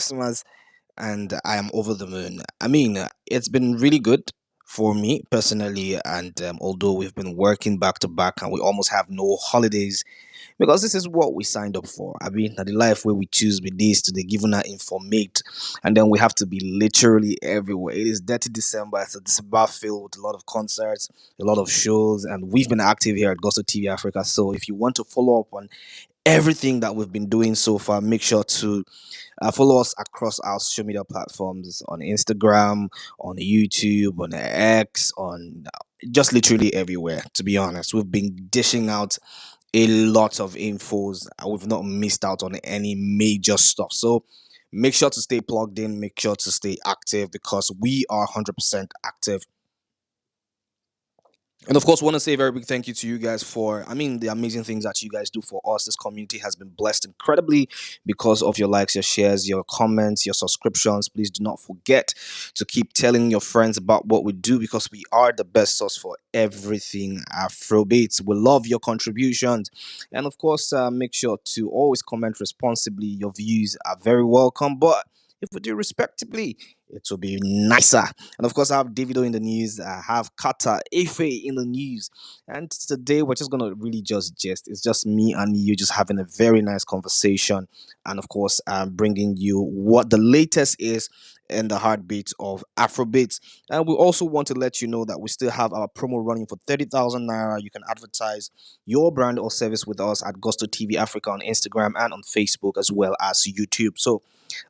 Christmas, and I am over the moon. I mean, it's been really good for me personally, and although we've been working back to back and we almost have no holidays because this is what we signed up for. I mean, the life where we choose with this to the given our informate, and then we have to be literally everywhere. It is dirty December. It's a December filled with a lot of concerts, a lot of shows, and we've been active here at Gosto TV Africa. So if you want to follow up on everything that we've been doing so far, make sure to follow us across our social media platforms on Instagram, on YouTube, on X, on just literally everywhere. To be honest, we've been dishing out a lot of infos. We've not missed out on any major stuff. So make sure to stay plugged in, make sure to stay active because we are 100% active. And of course, want to say a very big thank you to you guys for, I mean, the amazing things that you guys do for us. This community has been blessed incredibly because of your likes, your shares, your comments, your subscriptions. Please do not forget to keep telling your friends about what we do because we are the best source for everything Afrobeats. We love your contributions. And of course, make sure to always comment responsibly. Your views are very welcome. But if we do respectably, it will be nicer. And of course, I have Davido in the news. I have Kata Efe in the news. And today we're just gonna really just jest. It's just me and you just having a very nice conversation. And of course, I'm bringing you what the latest is in the heartbeat of Afrobeats. And we also want to let you know that we still have our promo running for 30,000 naira. You can advertise your brand or service with us at Gusto TV Africa on Instagram and on Facebook as well as YouTube. So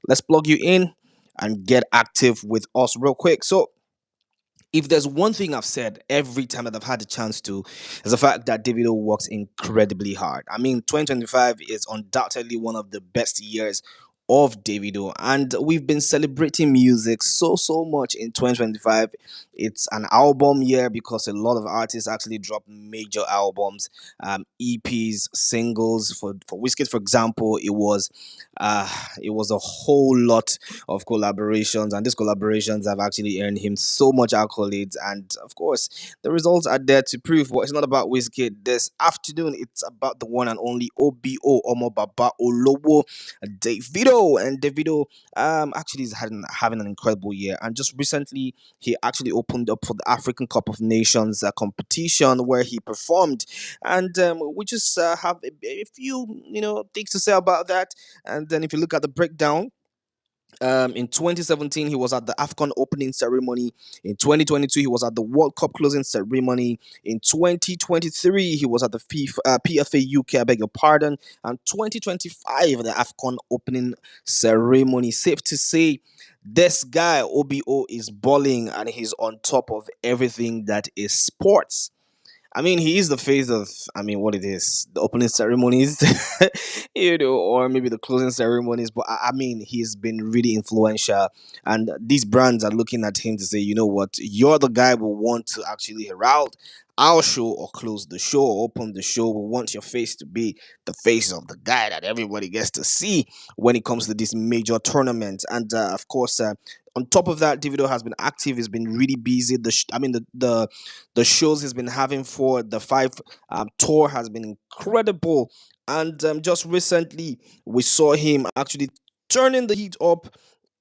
let's plug you in and get active with us real quick. So, if there's one thing I've said every time that I've had the chance to, is the fact that Davido works incredibly hard. I mean, 2025 is undoubtedly one of the best years of Davido, and we've been celebrating music so much in 2025. It's an album year because a lot of artists actually drop major albums, EPs, singles. For Wizkid, for example, uh, it was a whole lot of collaborations, and these collaborations have actually earned him so much accolades. And of course, the results are there to prove. But it's not about Wizkid this afternoon. It's about the one and only OBO Omo Baba Olowo Davido. And Davido actually is having an incredible year. And just recently, he actually opened up for the African Cup of Nations competition where he performed. And we just have a few things to say about that. And then if you look at the breakdown, in 2017, he was at the AFCON opening ceremony. In 2022, he was at the World Cup closing ceremony. In 2023, he was at the PFA UK, I beg your pardon. And 2025, the AFCON opening ceremony. Safe to say, this guy, OBO, is balling and he's on top of everything that is sports. I mean, he is the face of, I mean, what it is, the opening ceremonies, or maybe the closing ceremonies. But I mean, he's been really influential. And these brands are looking at him to say, you know what, you're the guy we want to actually herald our show or close the show, or open the show. We want your face to be the face of the guy that everybody gets to see when it comes to this major tournament. And of course, on top of that, Davido has been active. He's been really busy. I mean, the shows he's been having for the five tour has been incredible. And just recently, we saw him actually turning the heat up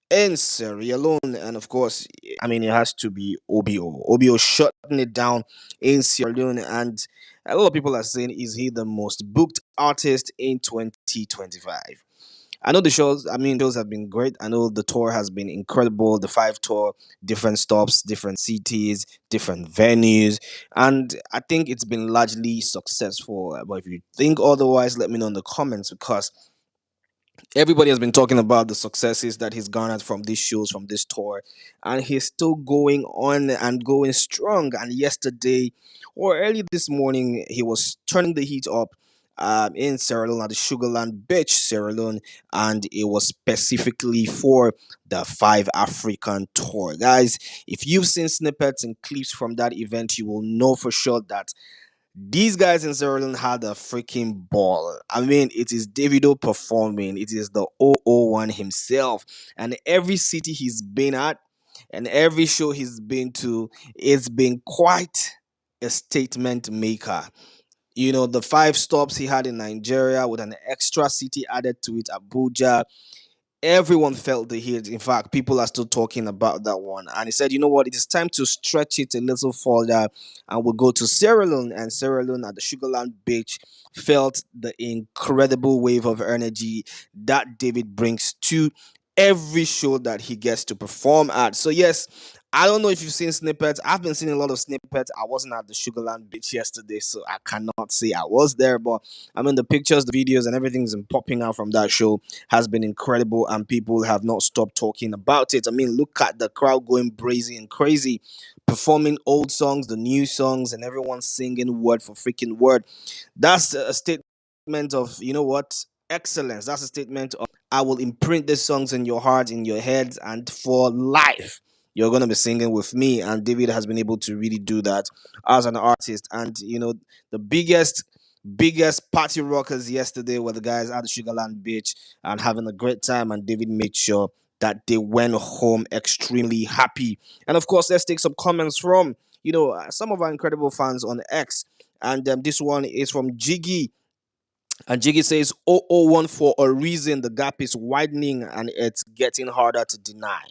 in Sierra Leone. And of course, I mean, it has to be OBO. OBO shutting it down in Sierra Leone. And a lot of people are saying, is he the most booked artist in 2025? I know the shows, I mean, those have been great. I know the tour has been incredible. The five tour, different stops, different cities, different venues. And I think it's been largely successful. But if you think otherwise, let me know in the comments because everybody has been talking about the successes that he's garnered from these shows, from this tour. And he's still going on and going strong. And yesterday, or early this morning, he was turning the heat up in Sierra Leone at the Sugarland Beach, Sierra Leone, and it was specifically for the Five African Tour. Guys, if you've seen snippets and clips from that event, you will know for sure that these guys in Sierra Leone had a freaking ball. I mean, it is Davido performing. It is the 001 himself. And every city he's been at and every show he's been to, it's been quite a statement maker. You know, the five stops he had in Nigeria with an extra city added to it, Abuja. Everyone felt the heat. In fact, people are still talking about that one. And he said, you know what, it is time to stretch it a little further and we'll go to Sierra Leone. And Sierra Leone at the Sugarland Beach felt the incredible wave of energy that David brings to every show that he gets to perform at. So, yes, I don't know if you've seen snippets. I've been seeing a lot of snippets. I wasn't at the Sugarland Beach yesterday, so I cannot say I was there. But I mean, the pictures, the videos, and everything's been popping out from that show has been incredible, and people have not stopped talking about it. I mean, look at the crowd going brazy and crazy, performing old songs, the new songs, and everyone singing word for freaking word. That's a statement of, you know what, excellence. That's a statement of, I will imprint these songs in your heart, in your heads, and for life. You're gonna be singing with me, and David has been able to really do that as an artist. And you know, the biggest party rockers yesterday were the guys at the Sugarland Beach and having a great time. And David made sure that they went home extremely happy. And of course, let's take some comments from some of our incredible fans on X. And this one is from Jiggy. And Jiggy says 001 for a reason. The gap is widening and it's getting harder to deny.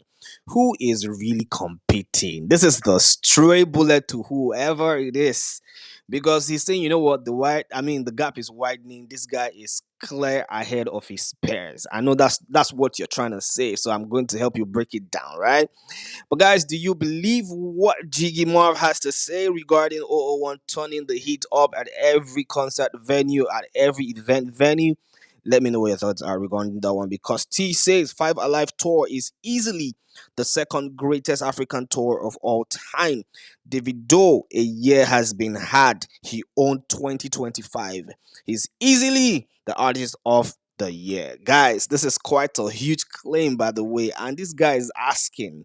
Who is really competing? This is the stray bullet to whoever it is. Because he's saying, you know what, the gap is widening. This guy is clear ahead of his peers. I know that's what you're trying to say. So I'm going to help you break it down, right? But guys, do you believe what Jiggy Marv has to say regarding 001 turning the heat up at every concert venue, at every event venue? Let me know what your thoughts are regarding that one, because T says Five Alive tour is easily the second greatest African tour of all time. Davido, a year has been had. He owned 2025. He's easily the artist of the year. Guys, this is quite a huge claim, by the way. And this guy is asking,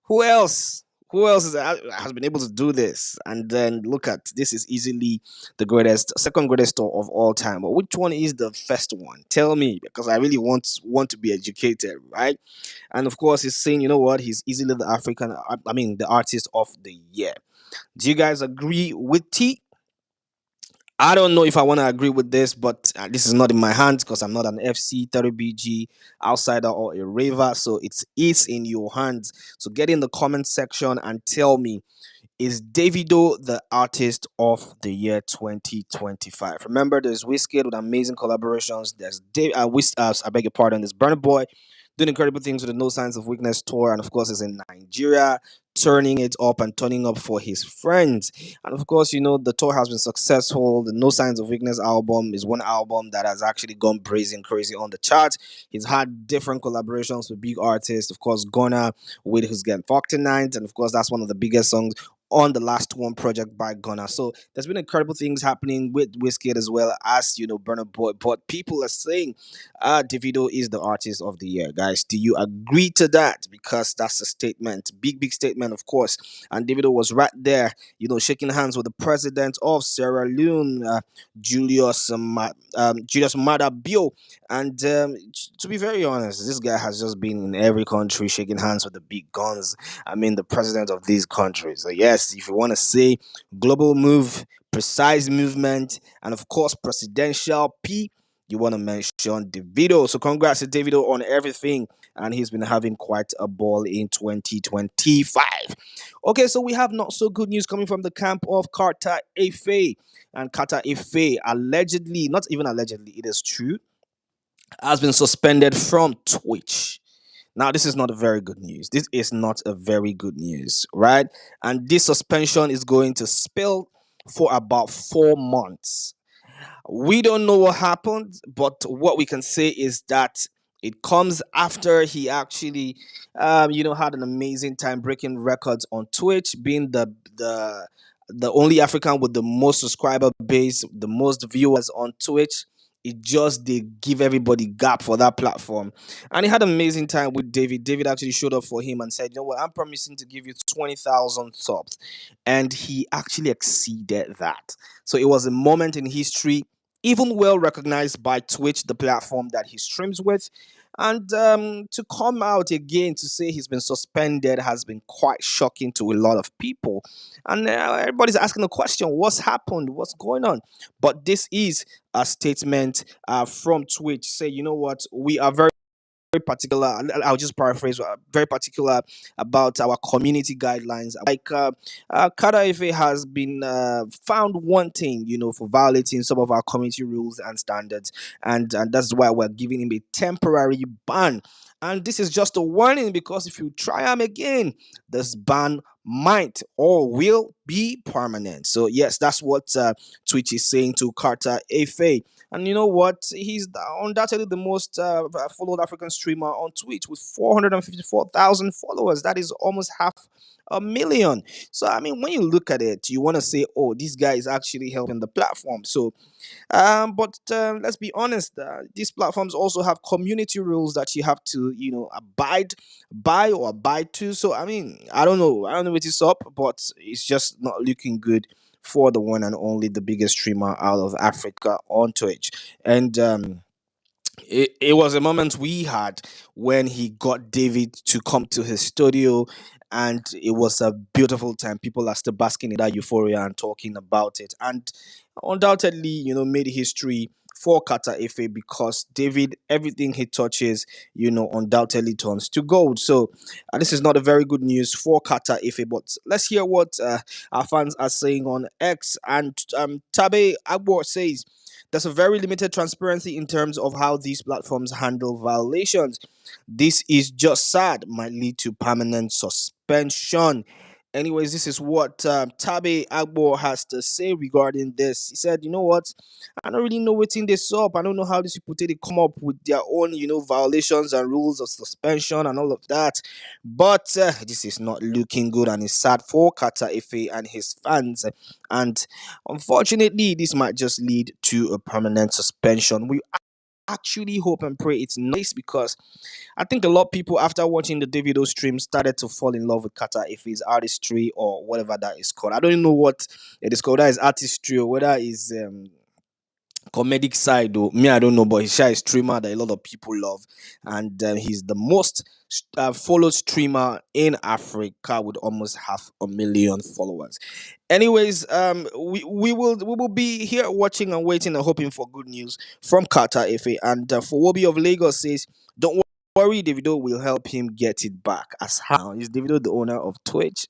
who else? Who else has been able to do this? And then look at this, is easily the second greatest tour of all time. But which one is the first one? Tell me, because I really want to be educated, right? And of course, he's saying, you know what? He's easily the artist of the year. Do you guys agree with T? I don't know if I want to agree with this, but this is not in my hands because I'm not an FC 30BG outsider or a raver. So it's in your hands. So get in the comment section and tell me, is Davido the artist of the year 2025? Remember, there's Wizkid with amazing collaborations. There's I beg your pardon. There's Burna Boy doing incredible things with the No Signs of Weakness tour, and of course, is in Nigeria, turning it up and turning up for his friends. And of course, the tour has been successful. The No Signs of Weakness album is one album that has actually gone blazing crazy on the charts. He's had different collaborations with big artists, of course, Ghana with his Get Fucked Tonight, and of course, that's one of the biggest songs on the last one project by Ghana. So there's been incredible things happening with Wizkid as well as Burna Boy. But people are saying Davido is the artist of the year. Guys, do you agree to that? Because that's a statement. Big statement, of course. And Davido was right there, shaking hands with the president of Sierra Leone, Julius Maada Bio. And to be very honest, this guy has just been in every country shaking hands with the big guns. I mean, the president of these countries. So, yes, if you want to say global move, precise movement, and of course, presidential P, you want to mention Davido. So, congrats to Davido on everything. And he's been having quite a ball in 2025. Okay, so we have not so good news coming from the camp of Carter Efe. And Carter Efe allegedly, not even allegedly, it is true, has been suspended from Twitch. Now, this is not a very good news. This is not a very good news, right? And this suspension is going to spill for about 4 months. We don't know what happened, but what we can say is that it comes after he actually, had an amazing time breaking records on Twitch, being the only African with the most subscriber base, the most viewers on Twitch. It just they give everybody gap for that platform, and he had an amazing time with David. David actually showed up for him and said, "You know what? I'm promising to give you 20,000 subs," and he actually exceeded that. So it was a moment in history, even well recognized by Twitch, the platform that he streams with. And to come out again to say he's been suspended has been quite shocking to a lot of people. And everybody's asking the question, what's happened? What's going on? But this is a statement from Twitch. Say, you know what? We are very particular. I'll just paraphrase. Very particular about our community guidelines. Like Kada Efe has been found wanting, for violating some of our community rules and standards, and that's why we're giving him a temporary ban. And this is just a warning, because if you try him again, this ban might or will be permanent. So yes, that's what Twitch is saying to Carter Efe. And you know what? He's undoubtedly the most followed African streamer on Twitch with 454,000 followers. That is almost half a million. So, I mean, when you look at it, you want to say, oh, this guy is actually helping the platform. So, but let's be honest, these platforms also have community rules that you have to, abide by or abide to. So, I mean, I don't know. I don't know what is up, but it's just not looking good for the one and only, the biggest streamer out of Africa on Twitch. And it was a moment we had when he got David to come to his studio, and it was a beautiful time. People are still basking in that euphoria and talking about it, and undoubtedly, made history for Kata Efe, because David, everything he touches, undoubtedly turns to gold. So this is not a very good news for Kata Efe, but let's hear what our fans are saying on X. And Tabe Agbo says, there's a very limited transparency in terms of how these platforms handle violations. This is just sad, might lead to permanent suspension. Anyways, this is what Tabe Agbo has to say regarding this. He said, you know what? I don't really know what's in this up. I don't know how these people take it come up with their own, violations and rules of suspension and all of that. But this is not looking good, and it's sad for Kata Efe and his fans. And unfortunately, this might just lead to a permanent suspension. We actually hope and pray it's nice, because I think a lot of people, after watching the Davido stream, started to fall in love with Kata Efe's artistry, or whatever that is called. I don't even know what it is called. That is artistry, or whether it's comedic side, though. Me, I don't know, but he's a streamer that a lot of people love, and he's the most followed streamer in Africa with almost half a million followers. Anyways, we will be here watching and waiting and hoping for good news from Kata Efe. And for Wobi of Lagos says, don't worry, Davido will help him get it back. As how is Davido the owner of Twitch?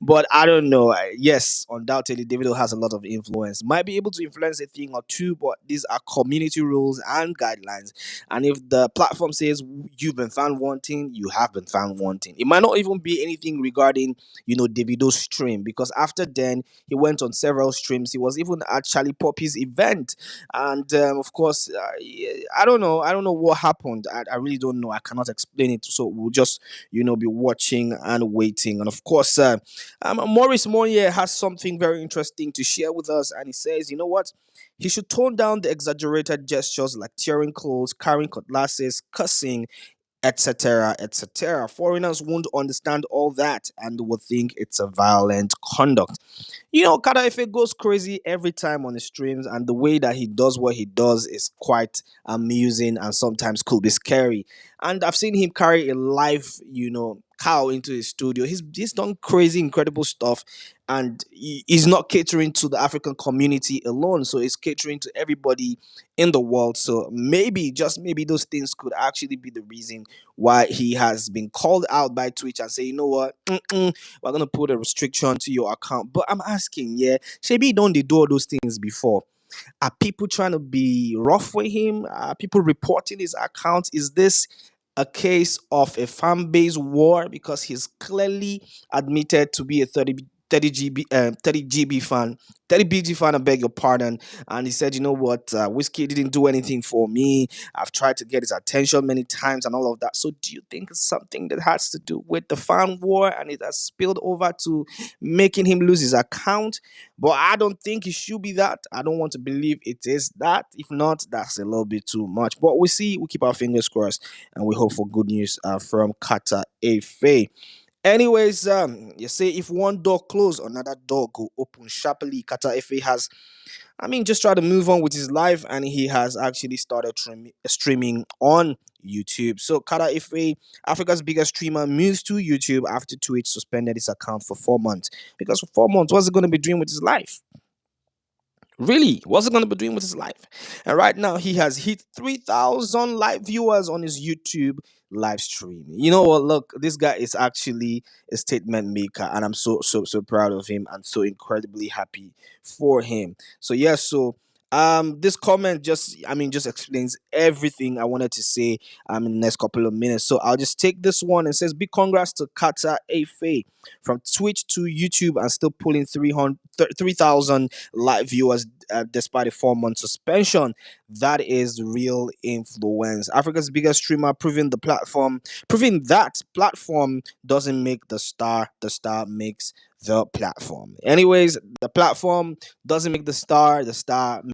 But I don't know. Yes, undoubtedly, Davido has a lot of influence. Might be able to influence a thing or two, but these are community rules and guidelines. And if the platform says you've been found wanting, you have been found wanting. It might not even be anything regarding, Davido's stream, because after then he went on several streams. He was even at Charlie Poppy's event, and of course, I don't know what happened. I really don't know. I cannot explain it. So we'll just, be watching and waiting. And of course, Maurice Moyer has something very interesting to share with us, and he says, you know what? He should tone down the exaggerated gestures like tearing clothes, carrying cutlasses, cussing, etc., etc. Foreigners won't understand all that and will think it's a violent conduct. Kadaife goes crazy every time on the streams, and the way that he does what he does is quite amusing and sometimes could be scary. And I've seen him carry a live, cow into his studio. He's done crazy, incredible stuff, and he's not catering to the African community alone. So he's catering to everybody in the world. So maybe, just maybe, those things could actually be the reason why he has been called out by Twitch and say, you know what, we're gonna put a restriction to your account. But I'm asking, yeah, Shebi don't they do all those things before? Are people trying to be rough with him? Are people reporting his account? Is this a case of a fan base war? Because he's clearly admitted to be a 30 GB fan, 30 BG fan, I beg your pardon. And he said, you know what, Whiskey didn't do anything for me. I've tried to get his attention many times and all of that. So do you think it's something that has to do with the fan war and it has spilled over to making him lose his account? But I don't think it should be that. I don't want to believe it is that. If not, that's a little bit too much. But we see, we keep our fingers crossed, and we hope for good news from Kata Efe. Anyways, you say if one door close, another door go open sharply. Kata Efe has, just try to move on with his life, and he has actually started streaming on YouTube. So Kata Efe, Africa's biggest streamer, moves to YouTube after Twitch suspended his account for 4 months. Because for 4 months, what's he going to be doing with his life? Really, what's he gonna be doing with his life? And right now, he has hit 3,000 live viewers on his YouTube live stream. You know what? Look, this guy is actually a statement maker, and I'm so proud of him and so incredibly happy for him. So yeah, this comment just, I mean, just explains everything I wanted to say in the next couple of minutes. So I'll just take this one and says big congrats to Kata Efe from Twitch to YouTube and still pulling 3,000 live viewers despite a 4 month suspension. That is real influence. Africa's biggest streamer proving that platform doesn't make the star makes the platform. Anyways, the platform doesn't make the star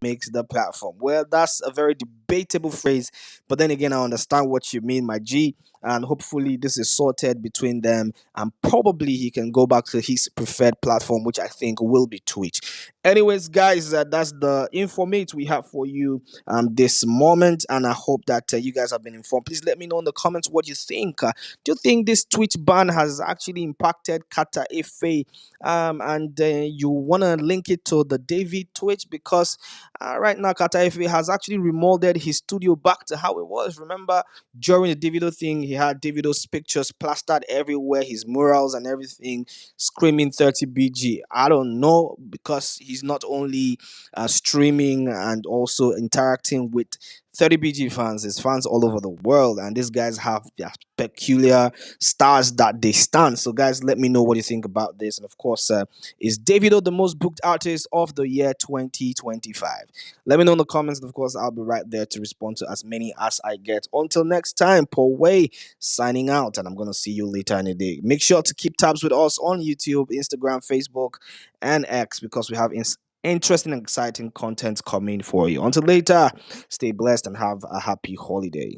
makes the platform. Well, that's a very debatable phrase, but then again, I understand what you mean, my G. And hopefully, this is sorted between them, and probably he can go back to his preferred platform, which I think will be Twitch. Anyways, guys, that's the informate we have for you this moment, and I hope that you guys have been informed. Please let me know in the comments what you think. Do you think this Twitch ban has actually impacted Kata Efe? And you want to link it to the David Twitch because right now Kata Efe has actually remolded his studio back to how it was. Remember, during the Davido thing, he had Davido's pictures plastered everywhere, his murals and everything, screaming 30 BG. I don't know because he's not only streaming and also interacting with 30 BG fans, his fans all over the world, and these guys have their peculiar stars that they stand. So, guys, let me know what you think about this. And of course, is Davido the most booked artist of the year 2025? Let me know in the comments. And of course, I'll be right there to respond to as many as I get. Until next time, Paul Way signing out, and I'm gonna see you later in the day. Make sure to keep tabs with us on YouTube, Instagram, Facebook, and X because we have interesting and exciting content coming for you. Until later, stay blessed and have a happy holiday.